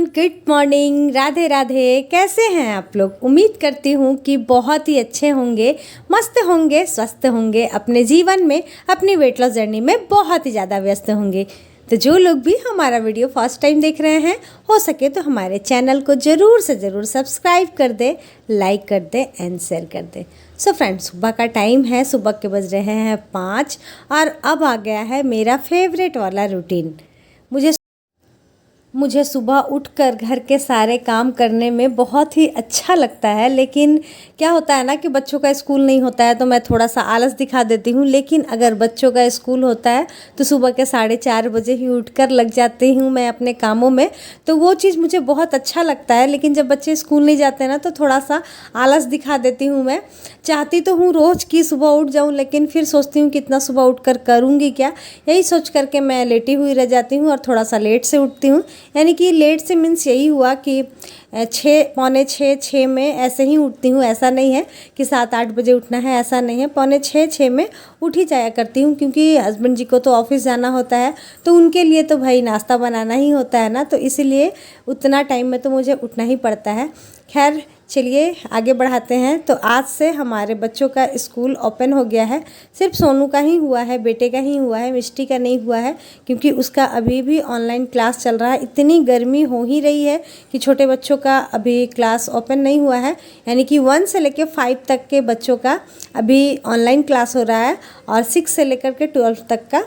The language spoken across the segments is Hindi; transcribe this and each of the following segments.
Good morning, Radhe Radhe. कैसे हैं आप लोग? उम्मीद करती हूँ कि बहुत ही अच्छे होंगे, मस्त होंगे, स्वस्थ होंगे, अपने जीवन में अपनी वेट लॉस जर्नी में बहुत ही ज़्यादा व्यस्त होंगे। तो जो लोग भी हमारा वीडियो फर्स्ट टाइम देख रहे हैं, हो सके तो हमारे चैनल को ज़रूर से ज़रूर सब्सक्राइब कर दें, लाइक कर दें एंड शेयर कर दें। सो फ्रेंड्स, सुबह का टाइम है, सुबह के बज रहे हैं 5 और अब आ गया है मेरा फेवरेट वाला रूटीन। मुझे सुबह उठकर घर के सारे काम करने में बहुत ही अच्छा लगता है, लेकिन क्या होता है ना कि बच्चों का स्कूल नहीं होता है तो मैं थोड़ा सा आलस दिखा देती हूँ। लेकिन अगर बच्चों का स्कूल होता है तो सुबह के 4:30 बजे ही उठकर लग जाती हूँ मैं अपने कामों में, तो वो चीज़ मुझे बहुत अच्छा लगता है। लेकिन जब बच्चे स्कूल नहीं जाते हैं ना तो थोड़ा सा आलस दिखा देती हूँ। मैं चाहती तो हूँ रोज़ की सुबह उठ जाऊँ, लेकिन फिर सोचती हूँ कितना सुबह उठकर करूँगी क्या, यही सोच करके मैं लेटी हुई रह जाती हूँ और थोड़ा सा लेट से उठती हूँ। यानी कि लेट से मीन्स यही हुआ कि 6, पौने 6 में ऐसे ही उठती हूँ। ऐसा नहीं है कि 7-8 बजे उठना है, ऐसा नहीं है। पौने 6 में उठ ही जाया करती हूँ, क्योंकि हस्बैंड जी को तो ऑफिस जाना होता है, तो उनके लिए तो भाई नाश्ता बनाना ही होता है ना, तो इसीलिए उतना टाइम में तो मुझे उठना ही पड़ता है। खैर चलिए आगे बढ़ाते हैं। तो आज से हमारे बच्चों का स्कूल ओपन हो गया है। सिर्फ सोनू का ही हुआ है, बेटे का ही हुआ है, मिष्टी का नहीं हुआ है, क्योंकि उसका अभी भी ऑनलाइन क्लास चल रहा है। इतनी गर्मी हो ही रही है कि छोटे बच्चों का अभी क्लास ओपन नहीं हुआ है। यानी कि 1 से लेकर 5 तक के बच्चों का अभी ऑनलाइन क्लास हो रहा है और 6 से लेकर के 12 तक का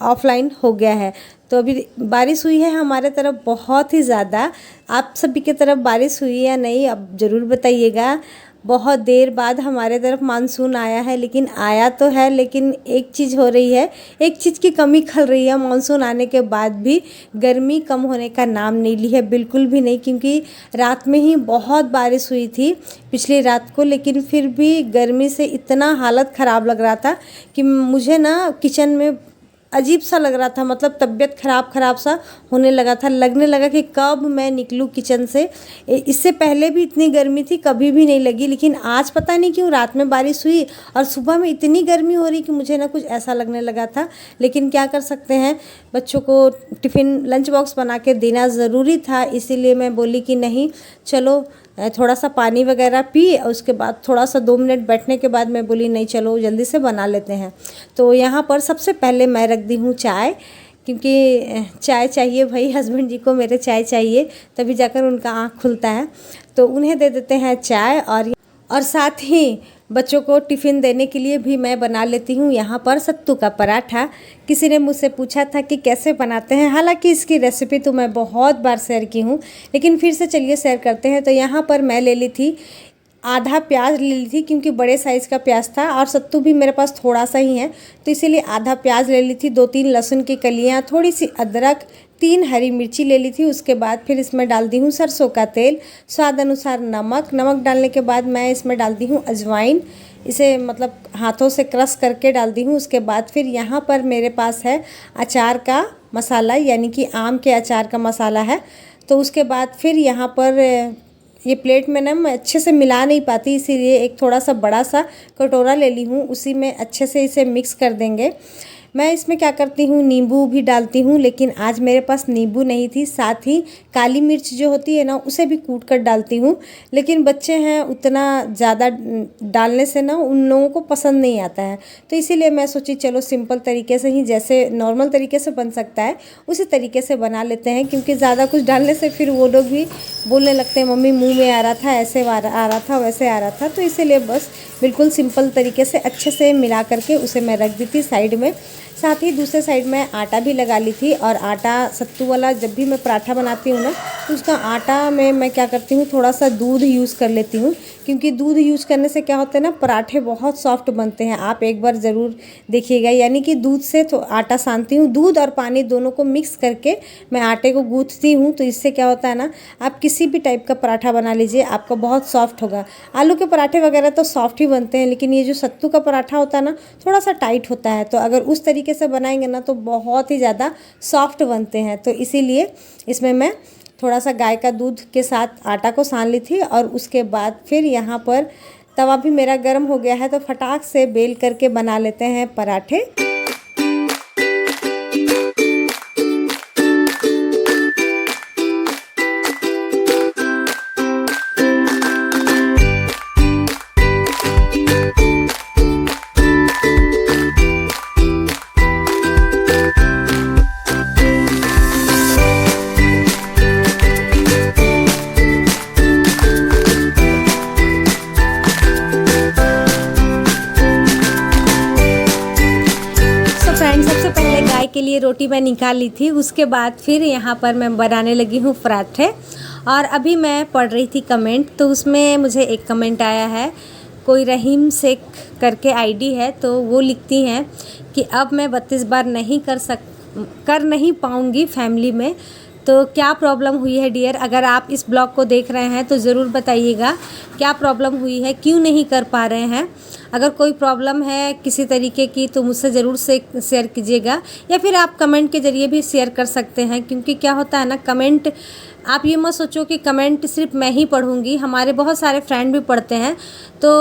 ऑफलाइन हो गया है। तो अभी बारिश हुई है हमारे तरफ बहुत ही ज़्यादा। आप सभी की तरफ बारिश हुई या नहीं, अब ज़रूर बताइएगा। बहुत देर बाद हमारे तरफ मानसून आया है, लेकिन आया तो है, लेकिन एक चीज़ हो रही है, एक चीज़ की कमी खल रही है। मानसून आने के बाद भी गर्मी कम होने का नाम नहीं ली है, बिल्कुल भी नहीं। क्योंकि रात में ही बहुत बारिश हुई थी पिछली रात को, लेकिन फिर भी गर्मी से इतना हालत ख़राब लग रहा था कि मुझे ना किचन में अजीब सा लग रहा था। मतलब तबीयत ख़राब सा होने लगा था, लगने लगा कि कब मैं निकलूँ किचन से। इससे पहले भी इतनी गर्मी थी, कभी भी नहीं लगी, लेकिन आज पता नहीं क्यों रात में बारिश हुई और सुबह में इतनी गर्मी हो रही कि मुझे ना कुछ ऐसा लगने लगा था। लेकिन क्या कर सकते हैं, बच्चों को टिफ़िन लंच बॉक्स बना के देना ज़रूरी था, इसीलिए मैं बोली कि नहीं चलो थोड़ा सा पानी वगैरह पी, उसके बाद थोड़ा सा 2 मिनट बैठने के बाद मैं बोली नहीं चलो जल्दी से बना लेते हैं। तो यहाँ पर सबसे पहले मैं रख दी हूँ चाय, क्योंकि चाय चाहिए भाई, हस्बैंड जी को मेरे चाय चाहिए, तभी जाकर उनका आँख खुलता है। तो उन्हें दे देते हैं चाय और साथ ही बच्चों को टिफ़िन देने के लिए भी मैं बना लेती हूँ यहाँ पर सत्तू का पराठा। किसी ने मुझसे पूछा था कि कैसे बनाते हैं, हालांकि इसकी रेसिपी तो मैं बहुत बार शेयर की हूँ, लेकिन फिर से चलिए शेयर करते हैं। तो यहाँ पर मैं ले ली थी आधा प्याज ले ली थी, क्योंकि बड़े साइज़ का प्याज था और सत्तू भी मेरे पास थोड़ा सा ही है, तो इसीलिए आधा प्याज ले ली थी, 2-3 लहसुन की कलियाँ, थोड़ी सी अदरक, 3 हरी मिर्ची ले ली थी। उसके बाद फिर इसमें डाल दी हूँ सरसों का तेल, स्वाद अनुसार नमक डालने के बाद मैं इसमें डाल दी हूँ अजवाइन। इसे मतलब हाथों से क्रश करके डाल दी हूँ। उसके बाद फिर यहाँ पर मेरे पास है अचार का मसाला, यानी कि आम के अचार का मसाला है। तो उसके बाद फिर यहाँ पर ये प्लेट में ना मैं अच्छे से मिला नहीं पाती, इसीलिए एक थोड़ा सा बड़ा सा कटोरा ले ली हूँ, उसी में अच्छे से इसे मिक्स कर देंगे। मैं इसमें क्या करती हूँ, नींबू भी डालती हूँ, लेकिन आज मेरे पास नींबू नहीं थी। साथ ही काली मिर्च जो होती है ना, उसे भी कूट कर डालती हूँ, लेकिन बच्चे हैं उतना ज़्यादा डालने से ना उन लोगों को पसंद नहीं आता है, तो इसीलिए मैं सोची चलो सिंपल तरीके से ही, जैसे नॉर्मल तरीके से बन सकता है उसी तरीके से बना लेते हैं। क्योंकि ज़्यादा कुछ डालने से फिर वो लोग भी बोलने लगते हैं मम्मी मुँह में आ रहा था, ऐसे आ रहा था, वैसे आ रहा था। तो इसीलिए बस बिल्कुल सिंपल तरीके से अच्छे से मिला करके उसे मैं रख दी थी साइड में। साथ ही दूसरे साइड में आटा भी लगा ली थी, और आटा सत्तू वाला जब भी मैं पराठा बनाती हूँ ना, तो उसका आटा में मैं क्या करती हूँ, थोड़ा सा दूध यूज़ कर लेती हूँ, क्योंकि दूध यूज़ करने से क्या होता है ना, पराठे बहुत सॉफ्ट बनते हैं। आप एक बार ज़रूर देखिएगा। यानी कि दूध से तो आटा सानती हूँ, दूध और पानी दोनों को मिक्स करके मैं आटे को गूँथती हूँ, तो इससे क्या होता है ना, आप किसी भी टाइप का पराठा बना लीजिए, आपका बहुत सॉफ्ट होगा। आलू के पराठे वगैरह तो सॉफ्ट ही बनते हैं, लेकिन ये जो सत्तू का पराठा होता है ना, थोड़ा सा टाइट होता है, तो अगर उस तरीके से बनाएंगे ना तो बहुत ही ज़्यादा सॉफ्ट बनते हैं। तो इसीलिए इसमें मैं थोड़ा सा गाय का दूध के साथ आटा को सान ली थी, और उसके बाद फिर यहाँ पर तवा भी मेरा गर्म हो गया है, तो फटाक से बेल करके बना लेते हैं पराठे। सबसे पहले गाय के लिए रोटी मैं निकाल ली थी, उसके बाद फिर यहाँ पर मैं बनाने लगी हूँ पराठे। और अभी मैं पढ़ रही थी कमेंट, तो उसमें मुझे एक कमेंट आया है, कोई रहीम शेख करके आईडी है, तो वो लिखती हैं कि अब मैं 32 बार कर नहीं पाऊँगी फैमिली में। तो क्या प्रॉब्लम हुई है डियर? अगर आप इस ब्लॉग को देख रहे हैं तो ज़रूर बताइएगा क्या प्रॉब्लम हुई है, क्यों नहीं कर पा रहे हैं। अगर कोई प्रॉब्लम है किसी तरीके की तो मुझसे ज़रूर से शेयर कीजिएगा, या फिर आप कमेंट के ज़रिए भी शेयर कर सकते हैं। क्योंकि क्या होता है ना, कमेंट, आप ये मत सोचो कि कमेंट सिर्फ मैं ही पढ़ूँगी, हमारे बहुत सारे फ्रेंड भी पढ़ते हैं। तो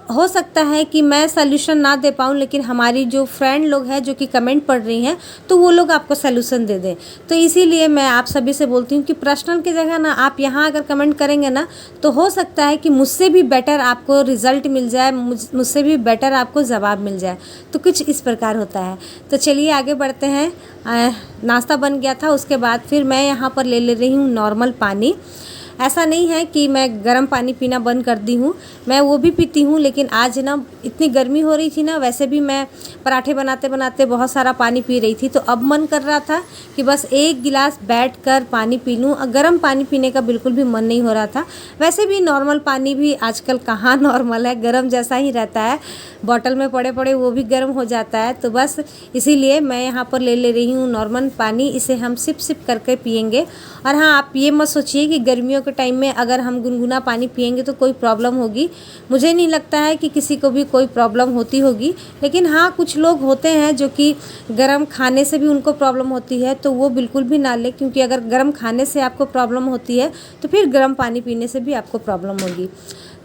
हो सकता है कि मैं सल्यूशन ना दे पाऊँ, लेकिन हमारी जो फ्रेंड लोग हैं जो कि कमेंट पढ़ रही हैं, तो वो लोग आपको सल्यूशन दे दें। तो इसीलिए मैं आप सभी से बोलती हूँ कि पर्सनल की जगह ना आप यहाँ अगर कमेंट करेंगे ना, तो हो सकता है कि मुझसे भी बेटर आपको रिज़ल्ट मिल जाए, मुझसे भी बेटर आपको जवाब मिल जाए। तो कुछ इस प्रकार होता है। तो चलिए आगे बढ़ते हैं। नाश्ता बन गया था, उसके बाद फिर मैं यहाँ पर ले रही हूँ नॉर्मल पानी। ऐसा नहीं है कि मैं गर्म पानी पीना बंद कर दी हूँ, मैं वो भी पीती हूँ, लेकिन आज ना इतनी गर्मी हो रही थी ना, वैसे भी मैं पराठे बनाते बनाते बहुत सारा पानी पी रही थी, तो अब मन कर रहा था कि बस एक गिलास बैठकर पानी पी लूँ। गर्म पानी पीने का बिल्कुल भी मन नहीं हो रहा था। वैसे भी नॉर्मल पानी भी आजकल कहाँ नॉर्मल है, गर्म जैसा ही रहता है, बॉटल में पड़े पड़े वो भी गर्म हो जाता है। तो बस इसीलिए मैं यहाँ पर ले रही हूँ नॉर्मल पानी, इसे हम सिप सिप करके पियेंगे। और हाँ, आप ये मत सोचिए कि गर्मियों के टाइम में अगर हम गुनगुना पानी पियेंगे तो कोई प्रॉब्लम होगी। मुझे नहीं लगता है कि किसी को भी कोई प्रॉब्लम होती होगी, लेकिन हाँ, कुछ लोग होते हैं जो कि गर्म खाने से भी उनको प्रॉब्लम होती है, तो वो बिल्कुल भी ना ले। क्योंकि अगर गर्म खाने से आपको प्रॉब्लम होती है तो फिर गर्म पानी पीने से भी आपको प्रॉब्लम होगी।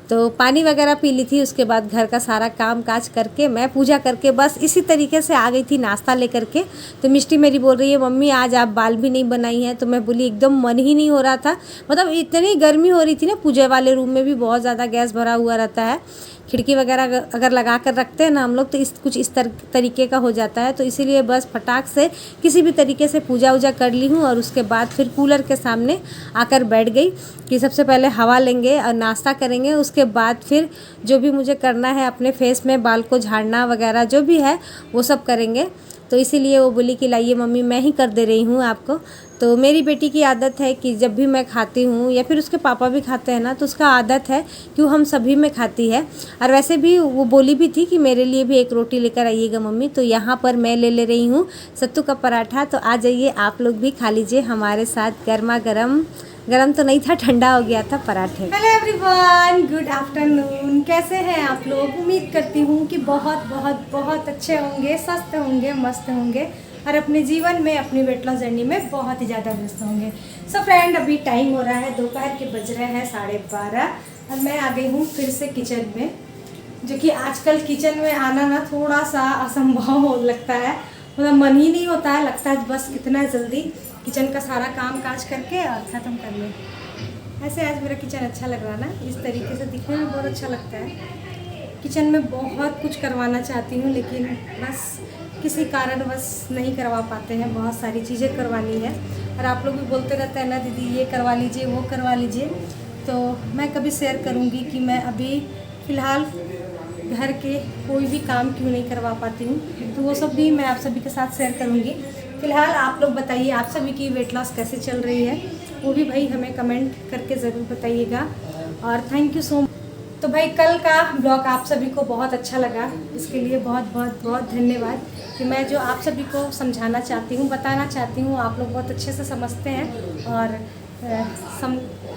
तो पानी वगैरह पी ली थी, उसके बाद घर का सारा काम काज करके मैं पूजा करके बस इसी तरीके से आ गई थी नाश्ता लेकर के। तो मिष्टी मेरी बोल रही है, मम्मी आज आप बाल भी नहीं बनाई हैं। तो मैं बोली एकदम मन ही नहीं हो रहा था, मतलब इतनी गर्मी हो रही थी ना, पूजा वाले रूम में भी बहुत ज़्यादा गैस भरा हुआ रहता है। खिड़की वगैरह अगर लगा कर रखते हैं ना हम लोग, तो कुछ इस तरीके का हो जाता है। तो इसीलिए बस फटाक से किसी भी तरीके से पूजा वूजा कर ली हूँ, और उसके बाद फिर कूलर के सामने आकर बैठ गई कि सबसे पहले हवा लेंगे और नाश्ता करेंगे। उसके बाद फिर जो भी मुझे करना है अपने फेस में, बाल को झाड़ना वगैरह जो भी है वो सब करेंगे। तो इसीलिए वो बोली कि लाइए मम्मी मैं ही कर दे रही हूँ आपको। तो मेरी बेटी की आदत है कि जब भी मैं खाती हूँ या फिर उसके पापा भी खाते हैं ना, तो उसका आदत है कि वो हम सभी में खाती है। और वैसे भी वो बोली भी थी कि मेरे लिए भी एक रोटी लेकर आइएगा मम्मी। तो यहाँ पर मैं ले रही हूँ सत्तू का पराठा। तो आ जाइए आप लोग भी खा लीजिए हमारे साथ गर्मा गर्म, गरम तो नहीं था, ठंडा हो गया था पराठे। Hello everyone, good afternoon. कैसे हैं आप लोग? उम्मीद करती हूँ कि बहुत बहुत बहुत अच्छे होंगे, स्वस्थ होंगे, मस्त होंगे और अपने जीवन में, अपनी वेट लॉस जर्नी में बहुत ही ज़्यादा व्यस्त होंगे। सो फ्रेंड, अभी टाइम हो रहा है, दोपहर के बज रहे हैं 12:30 और मैं आ गई हूँ फिर से किचन में, जो कि आजकल किचन में आना ना थोड़ा सा असंभव लगता है, मतलब मन ही नहीं होता है, लगता है बस कितना जल्दी किचन का सारा काम काज करके और ख़त्म कर लें। ऐसे आज मेरा किचन अच्छा लग रहा ना, इस तरीके से दिखने में बहुत अच्छा लगता है। किचन में बहुत कुछ करवाना चाहती हूँ, लेकिन बस किसी कारणवश नहीं करवा पाते हैं। बहुत सारी चीज़ें करवानी है और आप लोग भी बोलते रहते हैं ना, दीदी ये करवा लीजिए, वो करवा लीजिए। तो मैं कभी शेयर करूँगी कि मैं अभी फ़िलहाल घर के कोई भी काम क्यों नहीं करवा पाती हूँ, तो वो सब भी मैं आप सभी के साथ शेयर करूँगी। फ़िलहाल आप लोग बताइए आप सभी की वेट लॉस कैसे चल रही है, वो भी भाई हमें कमेंट करके ज़रूर बताइएगा। और थैंक यू सो मच। तो भाई कल का ब्लॉग आप सभी को बहुत अच्छा लगा, इसके लिए बहुत बहुत बहुत धन्यवाद। कि मैं जो आप सभी को समझाना चाहती हूँ, बताना चाहती हूँ, आप लोग बहुत अच्छे से समझते हैं और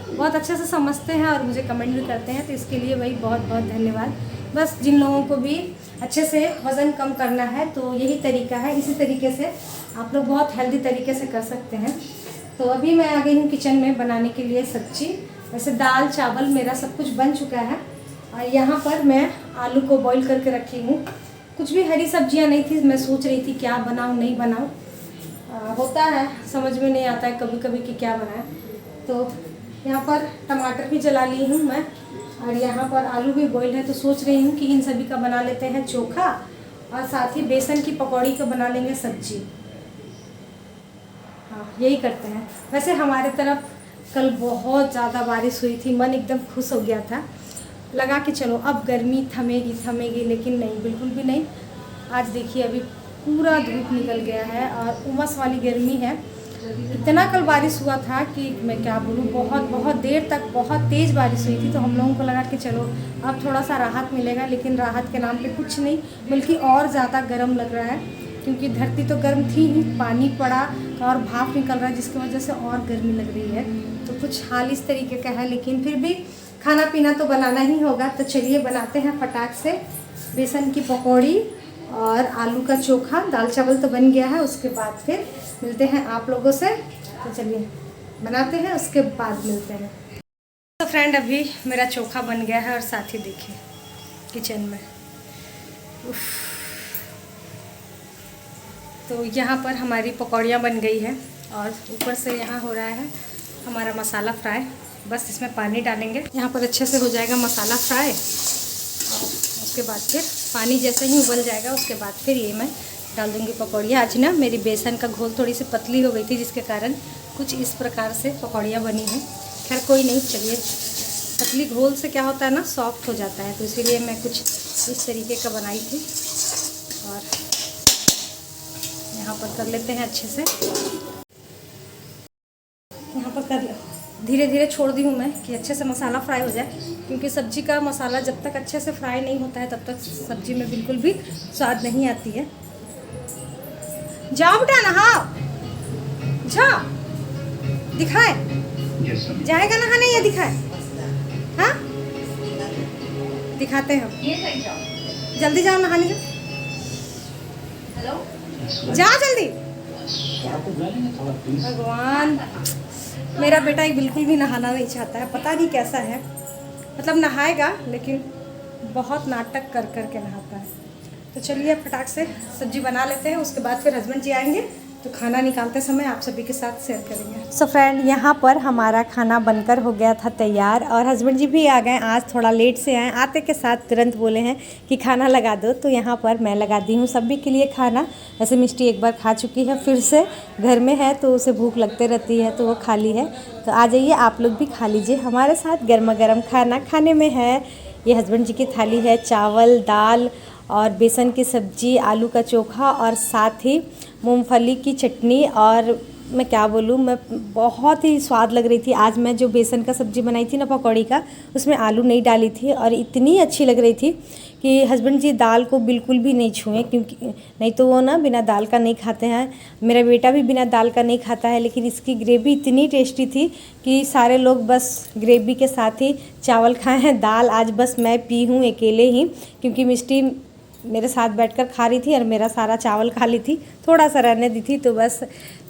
बहुत अच्छे से समझते हैं और मुझे कमेंट भी करते हैं, तो इसके लिए भाई बहुत बहुत धन्यवाद। बस जिन लोगों को भी अच्छे से वज़न कम करना है तो यही तरीका है, इसी तरीके से आप लोग बहुत हेल्दी तरीके से कर सकते हैं। तो अभी मैं आ गई हूँ किचन में बनाने के लिए सब्जी। वैसे दाल चावल मेरा सब कुछ बन चुका है और यहाँ पर मैं आलू को बॉईल करके रखी हूँ। कुछ भी हरी सब्जियाँ नहीं थी, मैं सोच रही थी क्या बनाऊँ नहीं बनाऊँ, होता है समझ में नहीं आता है कभी कभी कि क्या बनाएं। तो यहाँ पर टमाटर भी जला ली हूँ मैं और यहाँ पर आलू भी बॉईल है। तो सोच रही हूँ कि इन सभी का बना लेते हैं चोखा और साथ ही बेसन की पकौड़ी का बना लेंगे सब्जी। हाँ, यही करते हैं। वैसे हमारे तरफ कल बहुत ज़्यादा बारिश हुई थी, मन एकदम खुश हो गया था, लगा कि चलो अब गर्मी थमेगी थमेगी, लेकिन नहीं, बिल्कुल भी नहीं। आज देखिए अभी पूरा धूप निकल गया है और उमस वाली गर्मी है। इतना कल बारिश हुआ था कि मैं क्या बोलूँ, बहुत बहुत देर तक बहुत तेज़ बारिश हुई थी। तो हम लोगों को लगा कि चलो अब थोड़ा सा राहत मिलेगा, लेकिन राहत के नाम पे कुछ नहीं, बल्कि और ज़्यादा गर्म लग रहा है, क्योंकि धरती तो गर्म थी ही, पानी पड़ा और भाप निकल रहा है, जिसकी वजह से और गर्मी लग रही है। तो कुछ हाल इस तरीके का है, लेकिन फिर भी खाना पीना तो बनाना ही होगा। तो चलिए बनाते हैं फटाक से बेसन की पकौड़ी और आलू का चोखा। दाल चावल तो बन गया है, उसके बाद फिर मिलते हैं आप लोगों से। तो चलिए बनाते हैं, उसके बाद मिलते हैं। तो फ्रेंड अभी मेरा चोखा बन गया है और साथ ही देखिए किचन में तो यहाँ पर हमारी पकौड़ियाँ बन गई है और ऊपर से यहाँ हो रहा है हमारा मसाला फ्राई। बस इसमें पानी डालेंगे, यहाँ पर अच्छे से हो जाएगा मसाला फ्राई। और उसके बाद फिर पानी जैसे ही उबल जाएगा उसके बाद फिर ये मैं डाल दूँगी पकौड़ियाँ। आज ना मेरी बेसन का घोल थोड़ी सी पतली हो गई थी, जिसके कारण कुछ इस प्रकार से पकौड़ियाँ बनी हैं। खैर कोई नहीं, चलिए पतली घोल से क्या होता है ना, सॉफ्ट हो जाता है, तो इसीलिए मैं कुछ इस तरीके का बनाई थी। और यहाँ पर कर लेते हैं अच्छे से, यहाँ पर कर धीरे धीरे छोड़ दी हूँ मैं कि अच्छे से मसाला फ्राई हो जाए, क्योंकि सब्जी का मसाला जब तक अच्छे से फ्राई नहीं होता है तब तक सब्जी में बिल्कुल भी स्वाद नहीं आती है। जाओ बेटा नहाओ, जाओ दिखाए, जाएगा नहाने या दिखाए? हाँ दिखाते हैं, जल्दी जाओ नहाने जाओ, जाओ जल्दी। भगवान, मेरा बेटा ही बिल्कुल भी नहाना नहीं चाहता है, पता नहीं कैसा है। मतलब नहाएगा लेकिन बहुत नाटक कर कर के नहाता है। तो चलिए फटाक से सब्जी बना लेते हैं, उसके बाद फिर हस्बैंड जी आएंगे तो खाना निकालते समय आप सभी के साथ शेयर करेंगे। सो फ्रेंड, यहाँ पर हमारा खाना बनकर हो गया था तैयार और हस्बैंड जी भी आ गए। आज थोड़ा लेट से आए, आते के साथ तुरंत बोले हैं कि खाना लगा दो, तो यहाँ पर मैं लगा दी हूँ सभी के लिए खाना। वैसे मिष्टी एक बार खा चुकी है, फिर से घर में है तो उसे भूख लगते रहती है, तो वो खा ली है। तो आ जाइए आप लोग भी खा लीजिए हमारे साथ गर्मा गर्म खाना। खाने में है ये हस्बैंड जी की थाली है, चावल, दाल और बेसन की सब्जी, आलू का चोखा और साथ ही मूंगफली की चटनी। और मैं क्या बोलूँ, मैं बहुत ही स्वाद लग रही थी। आज मैं जो बेसन का सब्जी बनाई थी ना पकौड़ी का, उसमें आलू नहीं डाली थी और इतनी अच्छी लग रही थी कि हस्बैंड जी दाल को बिल्कुल भी नहीं छुए, क्योंकि नहीं तो वो ना बिना दाल का नहीं खाते हैं। मेरा बेटा भी बिना दाल का नहीं खाता है, लेकिन इसकी ग्रेवी इतनी टेस्टी थी कि सारे लोग बस ग्रेवी के साथ ही चावल खाए हैं। दाल आज बस मैं पी हूँ अकेले ही, क्योंकि मिष्टी मेरे साथ बैठकर खा रही थी और मेरा सारा चावल खा ली थी, थोड़ा सा रहने दी थी। तो बस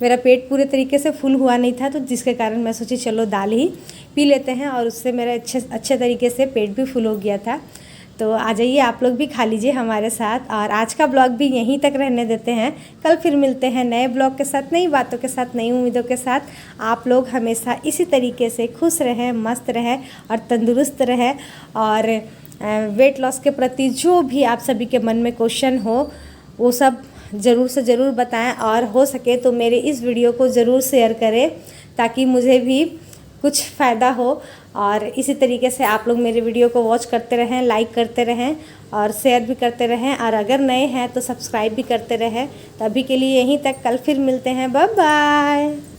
मेरा पेट पूरे तरीके से फुल हुआ नहीं था, तो जिसके कारण मैं सोची चलो दाल ही पी लेते हैं, और उससे मेरा अच्छे तरीके से पेट भी फुल हो गया था। तो आ जाइए आप लोग भी खा लीजिए हमारे साथ। और आज का ब्लॉग भी यहीं तक रहने देते हैं, कल फिर मिलते हैं नए ब्लॉग के साथ, नई बातों के साथ, नई उम्मीदों के साथ। आप लोग हमेशा इसी तरीके से खुश रहें, मस्त रहें और तंदुरुस्त रहें। और वेट लॉस के प्रति जो भी आप सभी के मन में क्वेश्चन हो वो सब ज़रूर से ज़रूर बताएं, और हो सके तो मेरे इस वीडियो को ज़रूर शेयर करें ताकि मुझे भी कुछ फ़ायदा हो। और इसी तरीके से आप लोग मेरे वीडियो को वॉच करते रहें, लाइक करते रहें और शेयर भी करते रहें, और अगर नए हैं तो सब्सक्राइब भी करते रहें। तो अभी के लिए यहीं तक, कल फिर मिलते हैं, बाय बाय।